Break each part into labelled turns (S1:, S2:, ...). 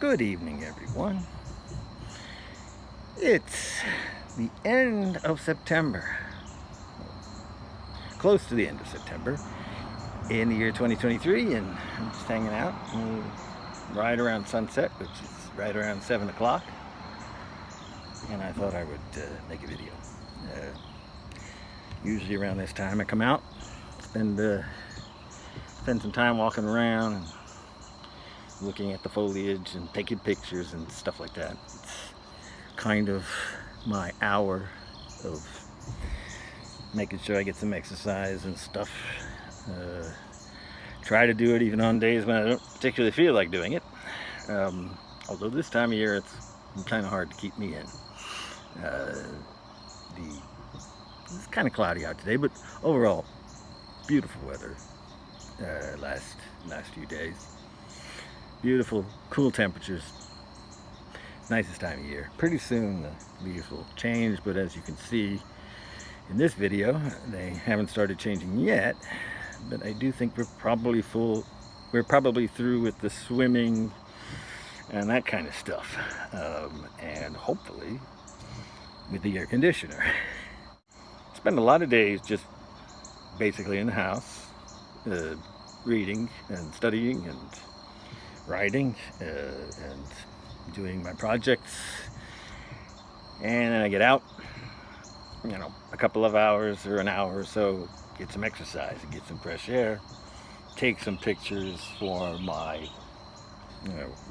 S1: Good evening, everyone. It's the end of September, close to the end of September, in the year 2023, and I'm just hanging out right around sunset, which is right around 7 o'clock, and I thought I would make a video. Usually around this time I come out, spend some time walking around and looking at the foliage and taking pictures and stuff like that. It's kind of my hour of making sure I get some exercise and stuff. Try to do it even on days when I don't particularly feel like doing it. Although this time of year it's kind of hard to keep me in. It's kind of cloudy out today, but overall beautiful weather last few days. Beautiful, cool temperatures. Nicest time of year. Pretty soon the leaves will change, but as you can see in this video, they haven't started changing yet. But I do think we're probably through with the swimming and that kind of stuff, and hopefully with the air conditioner. Spend a lot of days just basically in the house, reading and studying and writing and doing my projects, and then I get out, a couple of hours or an hour or so, get some exercise and get some fresh air, take some pictures for my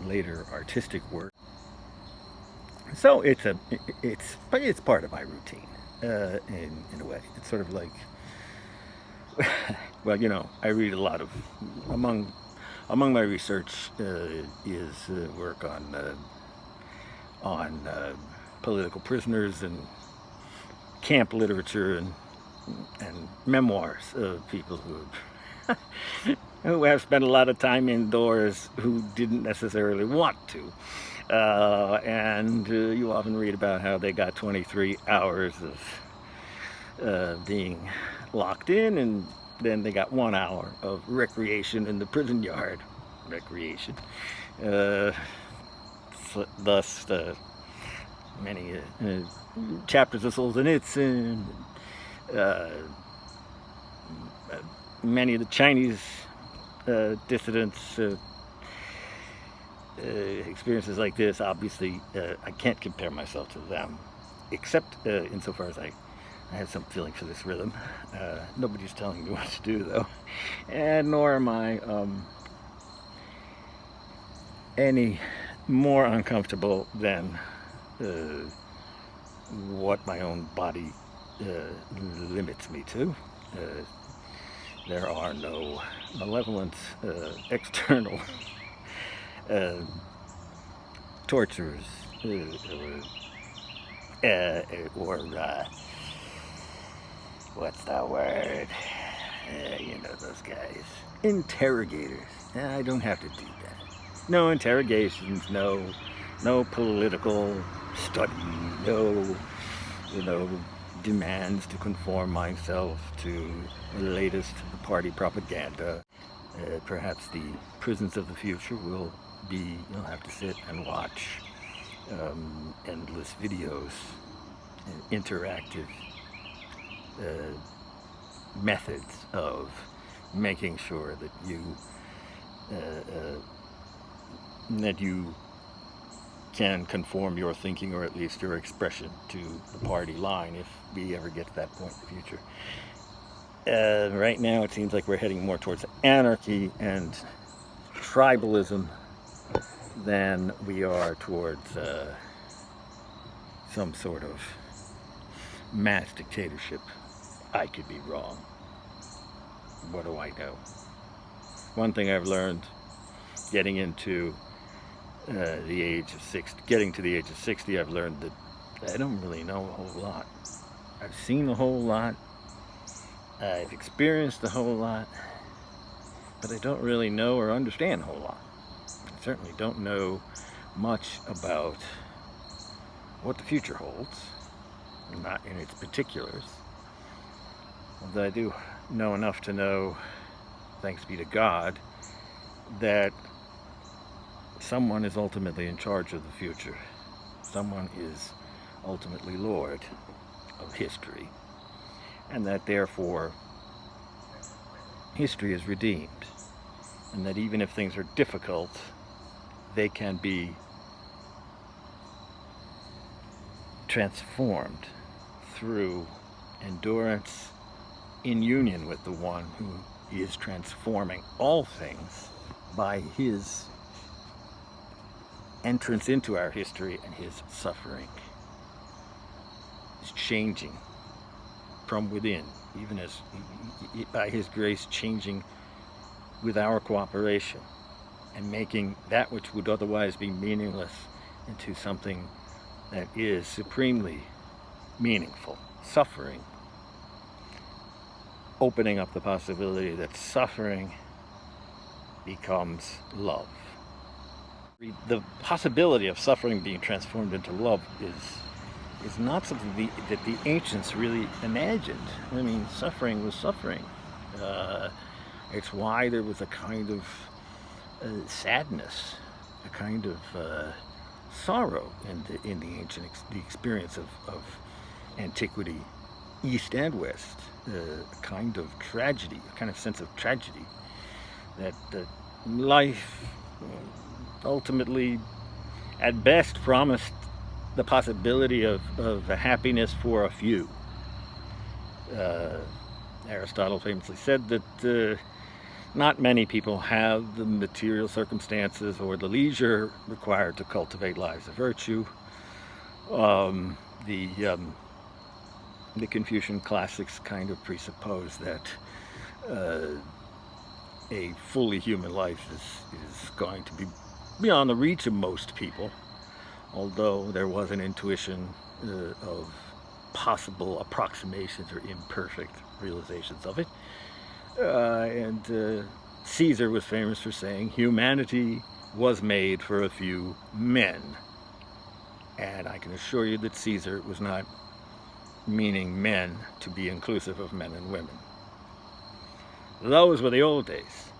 S1: later artistic work. So it's part of my routine in a way. It's sort of like, well, I read a lot of among my research is work on political prisoners and camp literature and memoirs of people who have spent a lot of time indoors who didn't necessarily want to. And you often read about how they got 23 hours of being locked in, and then they got 1 hour of recreation in the prison yard. Recreation. Thus, many chapters of Solzhenitsyn, many of the Chinese dissidents, experiences like this. Obviously, I can't compare myself to them, except insofar as I have some feeling for this rhythm. Nobody's telling me what to do, though, and nor am I any more uncomfortable than what my own body limits me to. There are no malevolent external torturers or what's the word? Those guys. Interrogators. I don't have to do that. No interrogations, no political study, no, demands to conform myself to the latest party propaganda. Perhaps the prisons of the future will be, you'll have to sit and watch endless videos, interactive methods of making sure that you can conform your thinking, or at least your expression, to the party line if we ever get to that point in the future. Right now it seems like we're heading more towards anarchy and tribalism than we are towards some sort of mass dictatorship. I could be wrong. What do I know? One thing I've learned getting to the age of 60, I've learned that I don't really know a whole lot. I've seen a whole lot, I've experienced a whole lot, but I don't really know or understand a whole lot. I certainly don't know much about what the future holds, not in its particulars. Although I do know enough to know, thanks be to God, that someone is ultimately in charge of the future. Someone is ultimately Lord of history, and that therefore history is redeemed, and that even if things are difficult, they can be transformed through endurance in union with the one who is transforming all things by his entrance into our history and his suffering. Is changing from within, even as by his grace changing with our cooperation and making that which would otherwise be meaningless into something that is supremely meaningful. Suffering, opening up the possibility that suffering becomes love. The possibility of suffering being transformed into love is not something that the ancients really imagined. I mean, suffering was suffering. It's why there was a kind of sadness, a kind of sorrow in the ancient the experience of antiquity, East and West, a kind of tragedy, a kind of sense of tragedy, that life ultimately, at best, promised the possibility of a happiness for a few. Aristotle famously said that not many people have the material circumstances or the leisure required to cultivate lives of virtue. The Confucian classics kind of presuppose that a fully human life is going to be beyond the reach of most people, although there was an intuition of possible approximations or imperfect realizations of it. And Caesar was famous for saying, humanity was made for a few men. And I can assure you that Caesar was not meaning men to be inclusive of men and women. Those were the old days.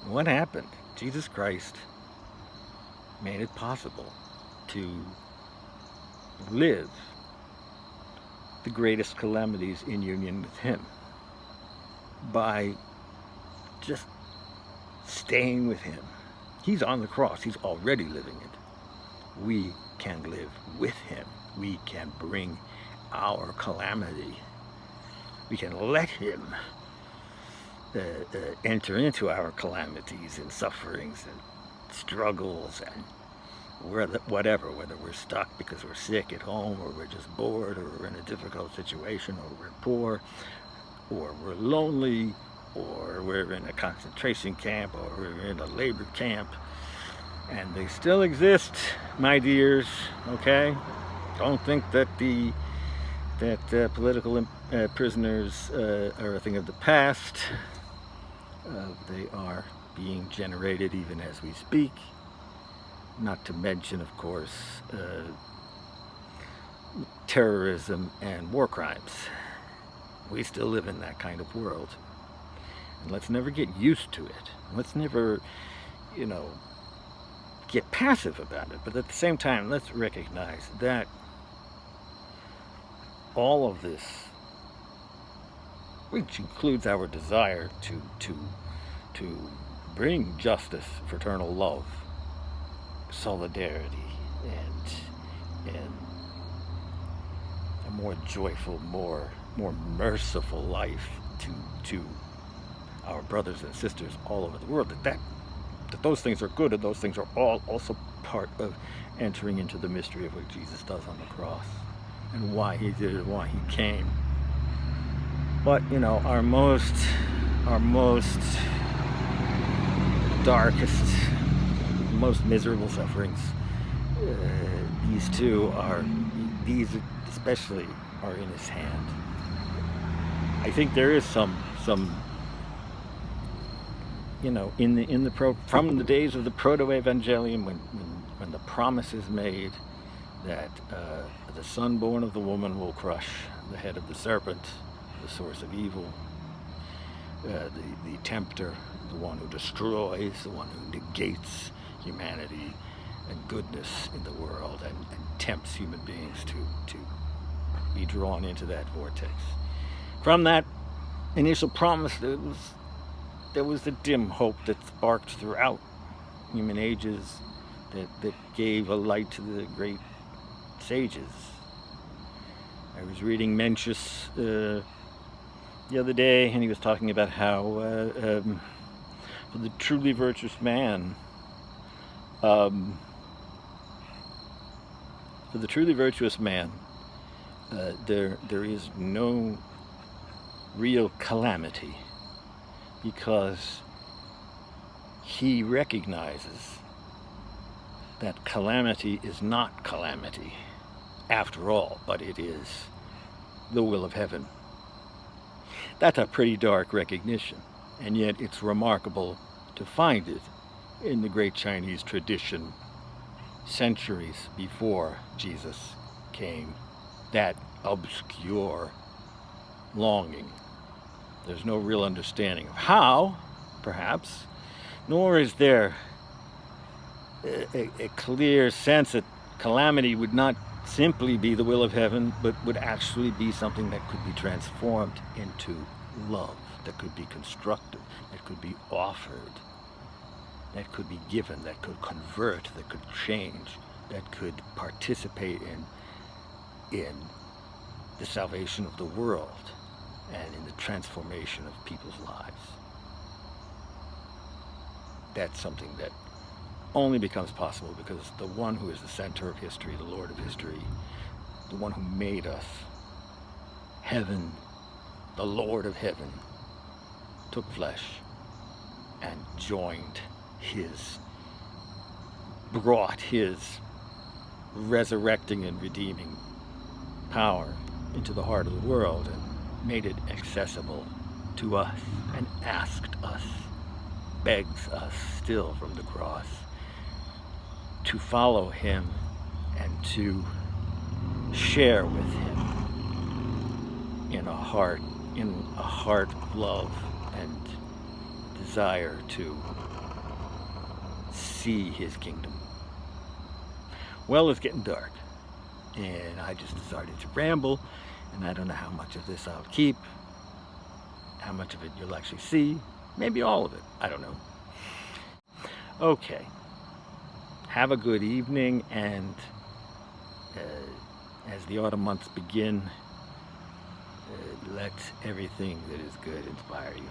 S1: What happened? Jesus Christ made it possible to live the greatest calamities in union with him by just staying with him. He's on the cross. He's already living it. We can live with him. We can bring our calamity. We can let him enter into our calamities and sufferings and struggles and whatever, whether we're stuck because we're sick at home, or we're just bored, or we're in a difficult situation, or we're poor, or we're lonely, or we're in a concentration camp, or we're in a labor camp. And they still exist, my dears, okay? Don't think that political prisoners are a thing of the past. They are being generated even as we speak. Not to mention, of course, terrorism and war crimes. We still live in that kind of world. And let's never get used to it. Let's never, get passive about it. But at the same time, let's recognize that all of this, which includes our desire to bring justice, fraternal love, solidarity, and a more joyful, more merciful life to our brothers and sisters all over the world, that those things are good, and those things are all also part of entering into the mystery of what Jesus does on the cross and why he did it, why he came. But our most darkest, most miserable sufferings, these especially are in his hand. I think there is some from the days of the proto-evangelium, when the promise is made that the son born of the woman will crush the head of the serpent, the source of evil, the tempter, the one who destroys, the one who negates humanity, goodness in the world and tempts human beings to be drawn into that vortex. From that initial promise, there was the dim hope that sparked throughout human ages, that gave a light to the great sages. I was reading Mencius the other day, and he was talking about how for the truly virtuous man, there is no real calamity, because he recognizes that calamity is not calamity after all, but it is the will of heaven. That's a pretty dark recognition, and yet it's remarkable to find it in the great Chinese tradition centuries before Jesus came. That obscure longing. There's no real understanding of how, perhaps, nor is there a clear sense that calamity would not simply be the will of heaven, but would actually be something that could be transformed into love, that could be constructive, that could be offered, that could be given, that could convert, that could change, that could participate in the salvation of the world and in the transformation of people's lives. That's something that only becomes possible because the one who is the center of history, the Lord of history, the one who made us, heaven, the Lord of heaven, took flesh and brought his resurrecting and redeeming power into the heart of the world and made it accessible to us and asked us, begs us still from the cross, to follow him and to share with him in a heart of love and desire to see his kingdom. Well, it's getting dark, and I just decided to ramble, and I don't know how much of this I'll keep, how much of it you'll actually see, maybe all of it, I don't know. Okay. Have a good evening, and as the autumn months begin, let everything that is good inspire you.